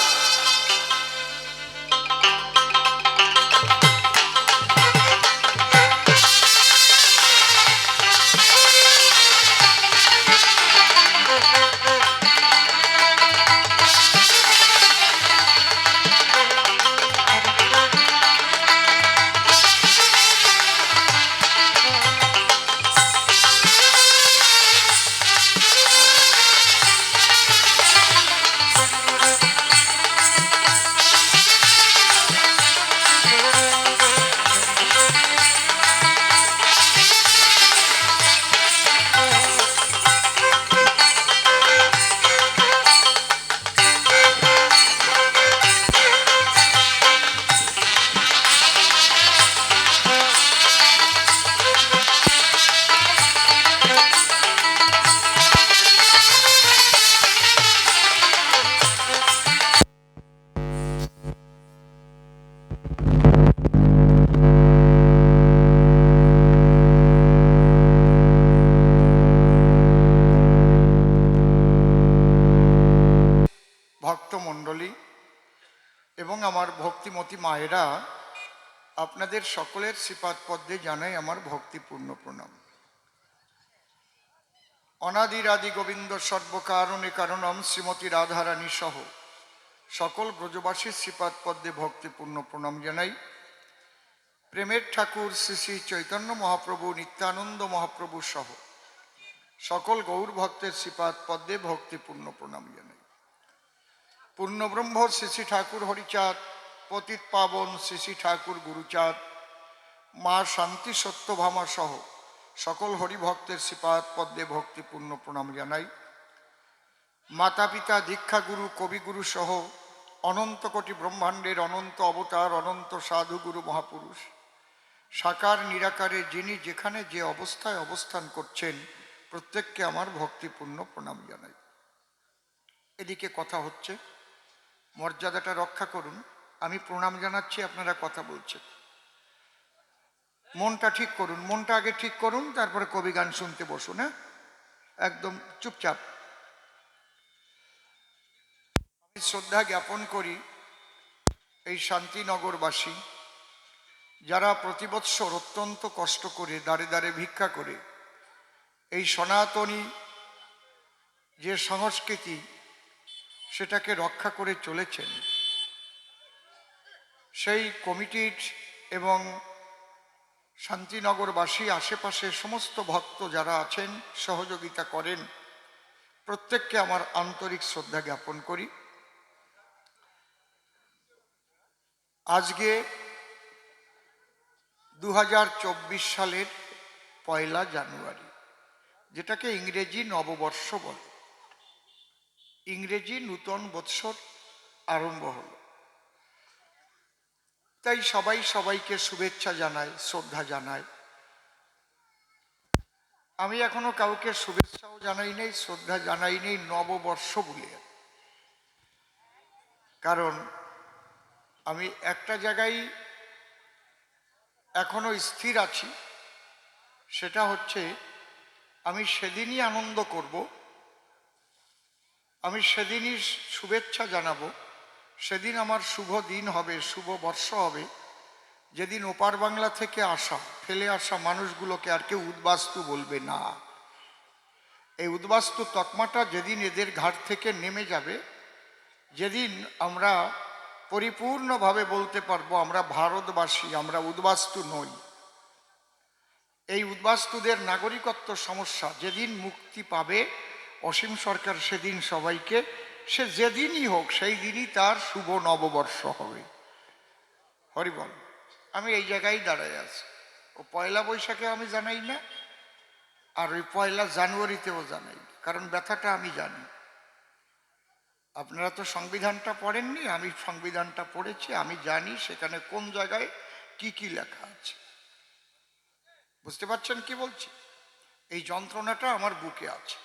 C: ভক্তমণ্ডলী এবং আমার ভক্তিমতী মায়েরা, আপনাদের সকলের শ্রীপাদ পদ্মে জানাই আমার ভক্তিপূর্ণ প্রণাম। অনাদির আদি গোবিন্দ সর্বকারণে কারণম শ্রীমতী রাধারানী সহ সকল ব্রজবাসীর শ্রীপাদ পদ্মে ভক্তিপূর্ণ প্রণাম জানাই। প্রেমের ঠাকুর শ্রী শ্রী চৈতন্য মহাপ্রভু, নিত্যানন্দ মহাপ্রভু সহ সকল গৌর ভক্তের শ্রীপাদ পদ্মে ভক্তিপূর্ণ প্রণাম জানাই। পূর্ণব্রহ্ম শ্রী শ্রী ঠাকুর হরিচাঁদ, পতিত পাবন শ্রী শ্রী ঠাকুর গুরুচাঁদ, মা শান্তি সত্যভামা সহ সকল হরিভক্তের শ্রীপাদ পদ্মে ভক্তিপূর্ণ প্রণাম জানাই। মাতা পিতা, দীক্ষাগুরু, কবিগুরু সহ অনন্ত কোটি ব্রহ্মাণ্ডের অনন্ত অবতার, অনন্ত সাধুগুরু মহাপুরুষ, সাকার নিরাকারে যিনি যেখানে যে অবস্থায় অবস্থান করছেন, প্রত্যেককে আমার ভক্তিপূর্ণ প্রণাম জানাই। এদিকে কথা হচ্ছে, মর্যাদাটা রক্ষা করুন। আমি প্রণাম জানাচ্ছি, আপনারা কথা বলছেন। মনটা ঠিক করুন, মনটা আগে ঠিক করুন, তারপরে কবি গান শুনতে বসুন। হ্যাঁ, একদম চুপচাপ। আমি শ্রদ্ধা জ্ঞাপন করি এই শান্তিনগরবাসী, যারা প্রতি বৎসর অত্যন্ত কষ্ট করে দাঁড়ে দাঁড়ে ভিক্ষা করে এই সনাতনী যে সংস্কৃতি সেটাকে রক্ষা করে চলেছেন। সেই কমিটির এবং শান্তিনগরবাসী, আশেপাশে সমস্ত ভক্ত যারা আছেন, সহযোগিতা করেন, প্রত্যেককে আমার আন্তরিক শ্রদ্ধা জ্ঞাপন করি। আজকে 2024 সালের 1 জানুয়ারি, যেটাকে ইংরেজি নববর্ষ বলে। ইংরেজি নূতন বৎসর আরম্ভ হলো। তাই সবাই সবাইকে শুভেচ্ছা জানায়, শ্রদ্ধা জানায়। আমি এখনো কাউকে শুভেচ্ছাও জানাই নেই, শ্রদ্ধা জানাই নেই নববর্ষ বলে। কারণ আমি একটা জায়গায় এখনো স্থির আছি, সেটা হচ্ছে আমি সেদিনই আনন্দ করব, আমি সেদিনই শুভেচ্ছা জানাবো, সেদিন আমার শুভ দিন হবে, শুভ বর্ষ হবে, যেদিন ওপার বাংলা থেকে আসা, ফেলে আসা মানুষগুলোকে আর কেউ উদ্বাস্তু বলবে না। এই উদ্বাস্তু তকমাটা যেদিন এদের ঘাট থেকে নেমে যাবে, যেদিন আমরা পরিপূর্ণভাবে বলতে পারবো আমরা ভারতবাসী, আমরা উদ্বাস্তু নই। এই উদ্বাস্তুদের নাগরিকত্ব সমস্যা যেদিন মুক্তি পাবে অসীম সরকার, সেদিন সবাইকে, সে যেদিনই হোক সেই দিনই তার শুভ নববর্ষ হবে। হরিবল। আমি এই জায়গায় দাঁড়ায় আছি। ও 1 বৈশাখে আমি জানাই না, আর ওই 1 জানুয়ারিতেও জানাই না, কারণ ব্যথাটা আমি জানি। আপনারা তো সংবিধানটা পড়েননি, আমি সংবিধানটা পড়েছি, আমি জানি সেখানে কোন জায়গায় কি কি লেখা আছে। বুঝতে পারছেন কি বলছি? এই যন্ত্রণাটা আমার বুকে আছে,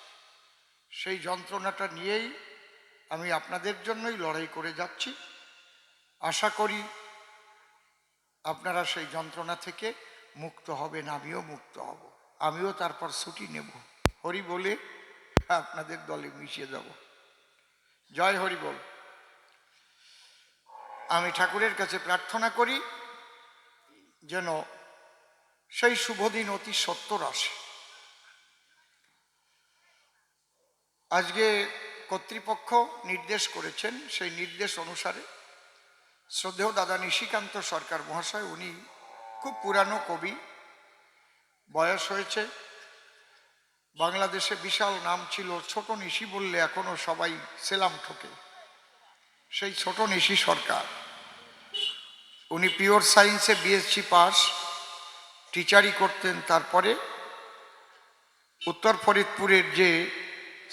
C: সেই যন্ত্রণাটা নিয়েই আমি আপনাদের জন্যই লড়াই করে যাচ্ছি। আশা করি আপনারা সেই যন্ত্রণা থেকে মুক্ত হবেন, আমিও মুক্ত হব, আমিও তারপর ছুটি নেব, হরি বলে আপনাদের দলে মিশিয়ে যাব। জয় হরি বল। আমি ঠাকুরের কাছে প্রার্থনা করি যেন সেই শুভ দিন অতি সত্বর আসে। আজকে কর্তৃপক্ষ নির্দেশ করেছেন, সেই নির্দেশ অনুসারে শ্রদ্ধেয় দাদা নিশিকান্ত সরকার মহাশয়, উনি খুব পুরানো কবি, বয়স হয়েছে, বাংলাদেশে বিশাল নাম ছিল, ছোট নিশি বললে এখনো সবাই সেলাম ঠোকে। সেই ছোট নিশি সরকার, উনি পিওর সায়েন্সে বিএসসি পাস, টিচারই করতেন। তারপরে উত্তর ফরিদপুরের যে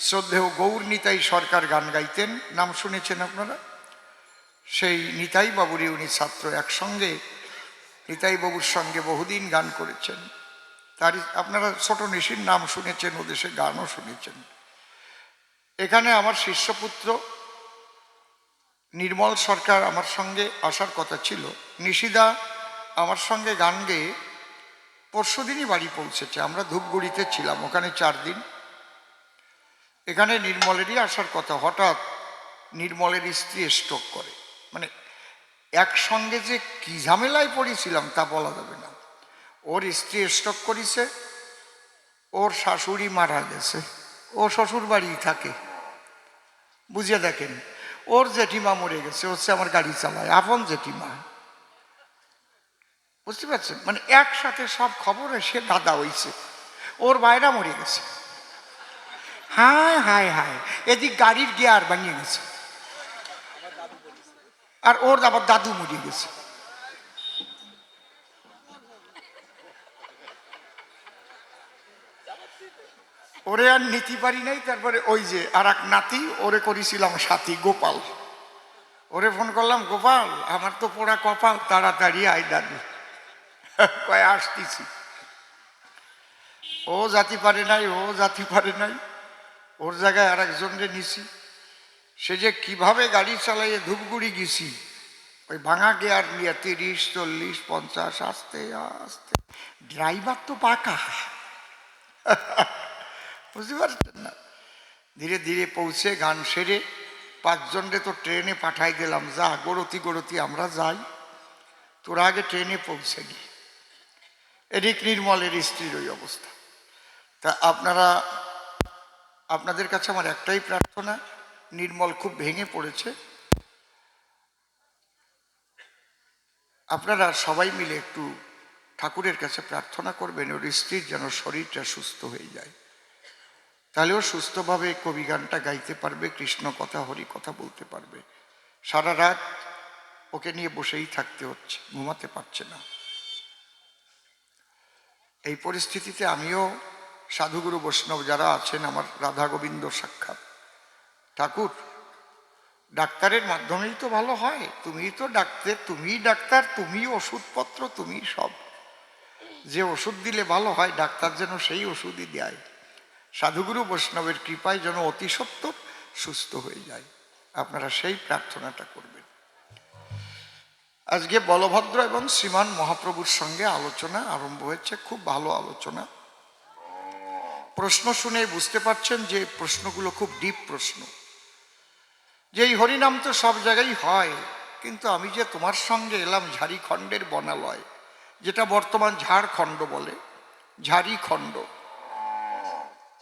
C: শ্রদ্ধেয় গৌর নিতাই সরকার গান গাইতেন, নাম শুনেছেন আপনারা, সেই নিতাই বাবুরই উনি ছাত্র। একসঙ্গে নিতাই বাবুর সঙ্গে বহুদিন গান করেছেন। তারই আপনারা ছোট নিশির নাম শুনেছেন, ওদেশে গানও শুনেছেন। এখানে আমার শিষ্যপুত্র নির্মল সরকার আমার সঙ্গে আসার কথা ছিল। নিশিদা আমার সঙ্গে গান গেয়ে পরশুদিনই বাড়ি পৌঁছেছে। আমরা ধূপগুড়িতে ছিলাম, ওখানে 4 দিন। এখানে নির্মলেরই আসার কথা, হঠাৎ নির্মলের স্ত্রী স্ট্রোক করে। মানে একসঙ্গে যে কি ঝামেলায় পড়েছিলাম তা বলা যাবে না। ওর স্ত্রী স্ট্রোক করেছে, ওর শাশুড়ি মারা গেছে, ও শ্বশুর বাড়ি থাকে, বুঝিয়ে দেখেন। ওর জেঠিমা মরে গেছে, হচ্ছে আমার গাড়ি চালায়, আপন জেঠিমা। বুঝতে পারছেন? মানে একসাথে সব খবর এসে দাদা হইছে, ওর বাইরা মরে গেছে। হায় হায় হায়, এদিক গাড়ির গিয়ার ভাঙিয়ে গেছে, আর ওর আবার দাদু মরে গেছে। ওরে আর নিতে পারি নাই। তারপরে ওই যে আর এক নাতি, ওরে করেছিলাম সাথী, গোপাল। ওরে ফোন করলাম, গোপাল আমার তো পোড়া কপাল, তাড়াতাড়ি আয় দাদু। কয় আসতেছি। ও জাতি পারে নাই, ও জাতি পারে নাই, ওর জায়গায় আর একজনকে নিছি। সে যে কিভাবে গাড়ি চালাইয়ে ধূপগুড়ি গেছি, ওই ভাঙা গিয়ার নিয়ে 30, 40, 50 আস্তে আস্তে। ড্রাইভার তো পাকা, বুঝতে পারছেন না। ধীরে ধীরে পৌঁছে গান সেরে 5 জনরে তো ট্রেনে পাঠাই দিলাম, যা গড়তি গড়তি আমরা যাই, তোরা আগে ট্রেনে পৌঁছে নি। এদিক নির্মলের স্ত্রীর ওই অবস্থা। তা আপনাদের কাছে আমার একটাই প্রার্থনা, নির্মল খুব ভেঙে পড়েছে, আপনারা সবাই মিলে একটু ঠাকুরের কাছে প্রার্থনা করবেন ওর স্ত্রীর যেন শরীরটা সুস্থ হয়ে যায়, তাহলেও সুস্থভাবে কবি গানটা গাইতে পারবে, কৃষ্ণ কথা হরি কথা বলতে পারবে। সারা রাত ওকে নিয়ে বসেই থাকতে হচ্ছে, ঘুমাতে পারছে না। এই পরিস্থিতিতে আমিও সাধুগুরু বৈষ্ণব যারা আছেন, আমার রাধা গোবিন্দ সাক্ষাৎ ঠাকুর, ডাক্তারের মাধ্যমেই তো ভালো হয়, তুমিই তো ডাক্তার, তুমিই ডাক্তার, তুমিই ওষুধপত্র, তুমিই সব, যে ওষুধ দিলে ভালো হয় ডাক্তার যেন সেই ওষুধই দেয়, সাধুগুরু বৈষ্ণবের কৃপায় যেন অতি সত্বর সুস্থ হয়ে যায়। আপনারা সেই প্রার্থনাটা করবেন। আজকে বলভদ্র এবং শ্রীমান মহাপ্রভুর সঙ্গে আলোচনা আরম্ভ হয়েছে, খুব ভালো আলোচনা। প্রশ্ন শুনে বুঝতে পারছেন যে প্রশ্নগুলো খুব ডিপ প্রশ্ন, যে এই হরিনাম তো সব জায়গায় হয়, কিন্তু আমি যে তোমার সঙ্গে এলাম ঝাড়িখণ্ডের বনালয়, যেটা বর্তমান ঝাড়খণ্ড বলে, ঝাড়িখণ্ড,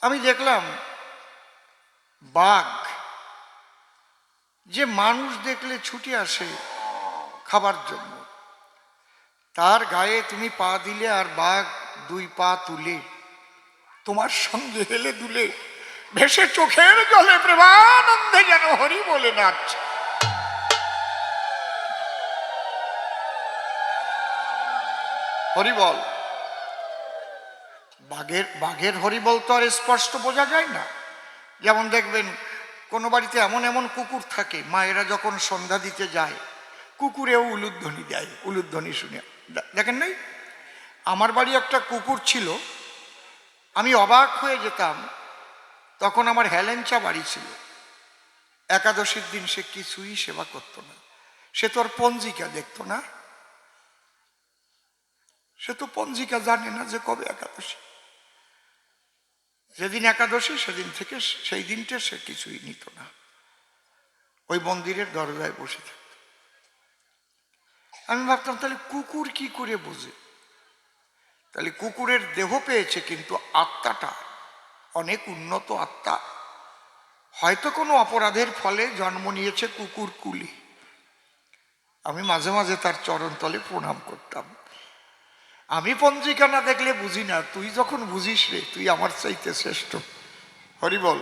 C: আমি দেখলাম বাঘ, যে মানুষ দেখলে ছুটে আসে খাবার জন্য, তার গায়ে তুমি পা দিলে আর বাঘ দুই পা তুলে তোমার সঙ্গে হেলে দুলে ভেসে চোখের জলে প্রেমানন্দে যেন হরি বলে নাচছে। হরি বল। বাঘের হরি বল তো আর স্পষ্ট বোঝা যায় না। যেমন দেখবেন কোনো বাড়িতে এমন এমন কুকুর থাকে, মায়েরা যখন সন্ধ্যা দিতে যায় কুকুরেও উলুধ্বনি দেয়, উলুধ্বনি শুনে দেখেন নাই? আমার বাড়ি একটা কুকুর ছিল, আমি অবাক হয়ে যেতাম, তখন আমার হেলেঞ্চা বাড়ি ছিল, একাদশীর দিন সে কিছুই সেবা করতো না, সে তো আর পঞ্জিকা দেখতো না, সে তো পঞ্জিকা জানে না যে কবে একাদশী, যেদিন একাদশী সেদিন থেকে সেই দিনটা সে কিছুই নিত না, ওই মন্দিরের দরজায় বসে থাকত। আমি ভাবতাম তাহলে কুকুর কি করে বোঝে? তাহলে কুকুরের দেহ পেয়েছে কিন্তু আত্মাটা অনেক উন্নত আত্মা, হয়তো কোনো অপরাধের ফলে জন্ম নিয়েছে কুকুর কুলি। আমি মাঝে মাঝে তার চরণ তলে প্রণাম করতাম। আমি পঞ্জিকা না দেখলে বুঝি না, তুই যখন বুঝিস রে, তুই আমার চাইতে শ্রেষ্ঠ। হরি বল।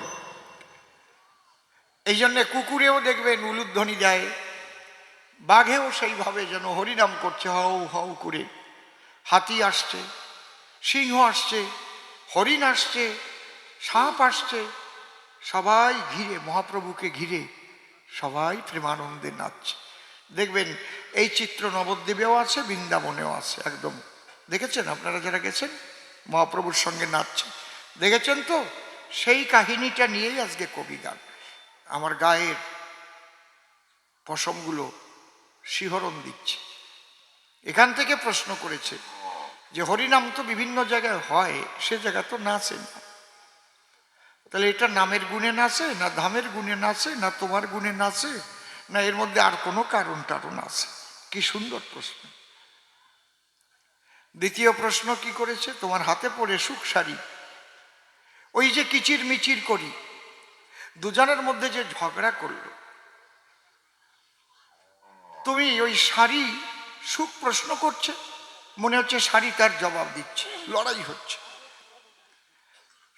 C: এই জন্যে কুকুরেও দেখবেন উলুধ্বনি দেয়, বাঘেও সেইভাবে যেন হরিনাম করছে হাউ হাউ করে। হাতি আসছে, সিংহ আসছে, হরিণ আসছে, সাপ আসছে, সবাই ঘিরে, মহাপ্রভুকে ঘিরে সবাই প্রেমানন্দে নাচছে। দেখবেন এই চিত্র নবদ্বীপেও আছে, বৃন্দাবনেও আছে, একদম দেখেছেন আপনারা যারা গেছেন, মহাপ্রভুর সঙ্গে নাচছে, দেখেছেন তো? সেই কাহিনীটা নিয়েই আজকে কবিগান। আমার গায়ের পশমগুলো শিহরণ দিচ্ছে। এখান থেকে প্রশ্ন করেছে যে হরিনাম তো বিভিন্ন জায়গায় হয়, সে জায়গা তো নাচে না, তাহলে এটা নামের গুণে নাচে না ধামের গুণে নাচে না তোমার গুণে নাচে, না এর মধ্যে আর কোনো কারণ টারণ আছে? কি সুন্দর প্রশ্ন। দ্বিতীয় প্রশ্ন কি করেছে, তোমার হাতে পড়ে সুখ শাড়ি, ওই যে কিচির মিচির করি, দুজনের মধ্যে যে ঝগড়া করলো, তুমি ওই শাড়ি, সুখ প্রশ্ন করছে, মনে হচ্ছে শাড়ি তার জবাব দিচ্ছে, লড়াই হচ্ছে।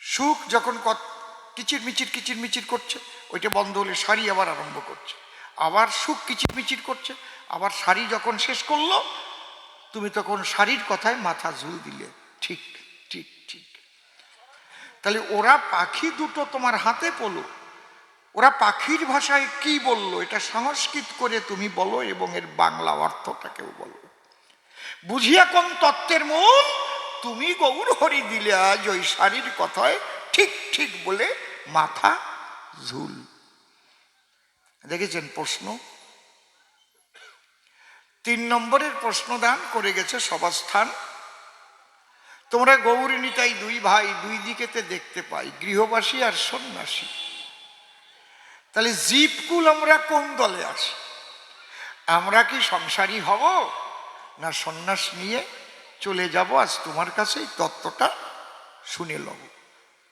C: সুখ যখন কিচির মিচির করছে, ওইটা বন্ধ হলে শাড়ি আবার আরম্ভ করছে, আবার সুখ কিচির মিচির করছে, আবার শাড়ি যখন শেষ করলো, তুমি তখন শাড়ির কথায় মাথা ঝুল দিলে, ঠিক ঠিক ঠিক। তাহলে ওরা পাখি দুটো তোমার হাতে পড়লো, ওরা পাখির ভাষায় কি বললো এটা সংস্কৃত করে তুমি বলো এবং এর বাংলা অর্থটাকেও বলো। বুঝিয়া কোন তত্ত্বের মূল, তুমি গৌর হরি দিলে আজ ওই শাড়ির কথায় ঠিক ঠিক বলে মাথা ঝুল। দেখেছেন প্রশ্ন? 3 নম্বরের প্রশ্ন দান করে গেছে সভাস্থান। তোমরা গৌরী নিতাই দুই ভাই, দুই দিকেতে দেখতে পাই, গৃহবাসী আর সন্ন্যাসী। তাহলে জীবকুল আমরা কোন দলে আসি? আমরা কি সংসারী হব না সন্ন্যাস নিয়ে চলে যাব? আজ তোমার কাছে এই তত্ত্বটা শুনে লব।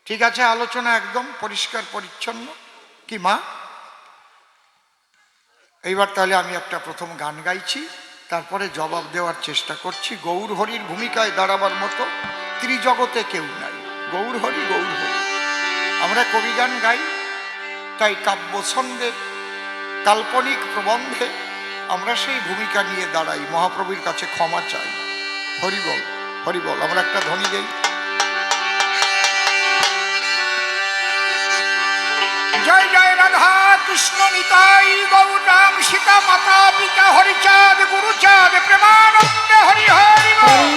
C: ঠিক আছে, আলোচনা একদম পরিষ্কার পরিচ্ছন্ন কি মা? এইবার তাহলে আমি একটা প্রথম গান গাইছি, তারপরে জবাব দেওয়ার চেষ্টা করছি। গৌর হরির ভূমিকায় দাঁড়াবার মতো ত্রিজগতে কেউ নাই, গৌর হরি গৌর হরি। আমরা কবি গান গাই, তাই কাব্য ছন্দে, কাল্পনিক প্রবন্ধে আমরা সেই ভূমিকা নিয়ে দাঁড়াই, মহাপ্রভুর কাছে ক্ষমা চাই। হরিবল হরিবল। আমরা একটা ধ্বনি দেই। জয় জয় রাধা কৃষ্ণ নিতাই গৌর রাম সীতা মাতা পিতা হরিচাঁদ গুরুচাঁদ প্রেমানন্দে হরি হরি বল।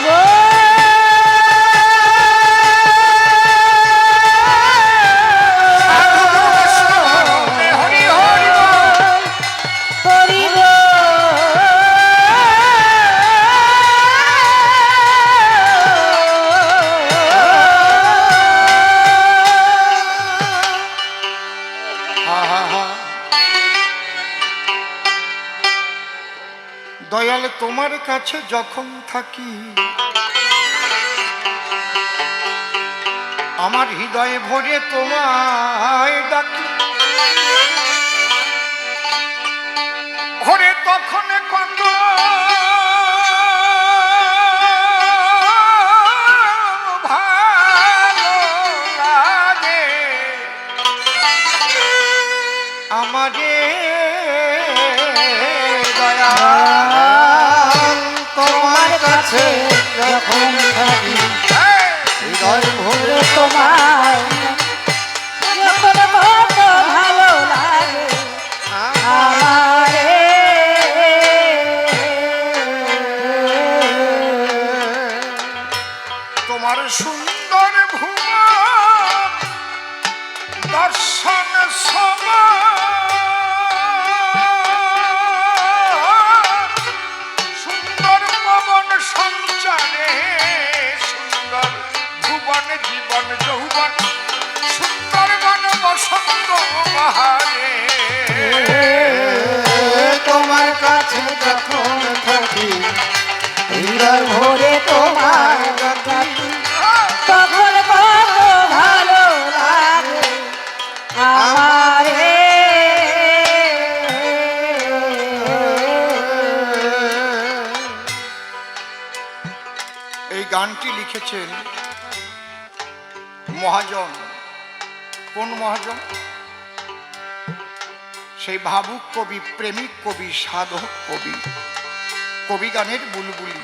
C: দয়াল তোমার কাছে যখন থাকি, আমার হৃদয়ে ভরে তোমায় ডাকি, ভরে তখন কত ভালো লাগে আমারে দয়াল তোমার কাছে যখন থাকি, হৃদয় ভরে
B: তোমায় যখন কত ভালো লাগে আমারে।
C: তোমার সুন্দর ভুবন দর্শন সুন্দর পবন সঞ্চারে, সুন্দর ভুবন জীবন যৌবন, সুন্দর বন বসন্ত বাহারে।
B: তোমার কাছে যখন থাকি, হৃদয় ভরে তোমায় ডাকি, তখন কত ভালো লাগে আমারে।
C: এই গানটি লিখেছেন মহাজন। কোন মহাজন? সেই ভাবুক কবি, প্রেমিক কবি, সাধক কবি, কবি গানের বুলবুলি